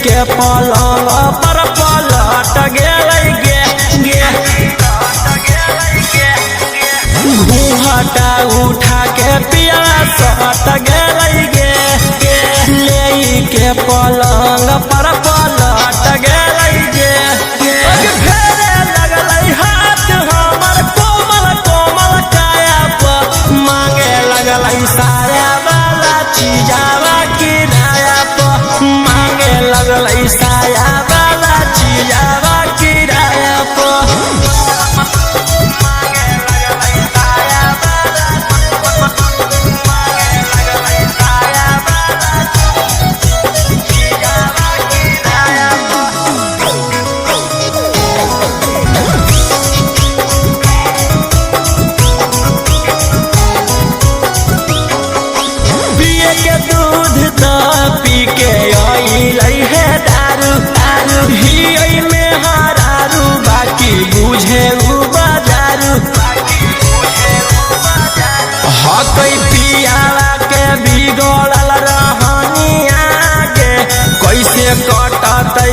के पलंग पर पलट गेलै गे घूंघटा उठा के पिया सट गेलै गे ले के पलंग पर पलट गेलै गे फेरे लगलै हाथ हमर कोमल कोमल काया पर मांगे लगलै साया वाला चीजावा किराया पर मांगे लगलै साया वाला चीजावा किराया पर पी के अइलै है दारू दारू ही में हरारू बाकी बुझे उ बाजारू हकै पियाला के बिगड़ल रहनिया गे कैसे कटतै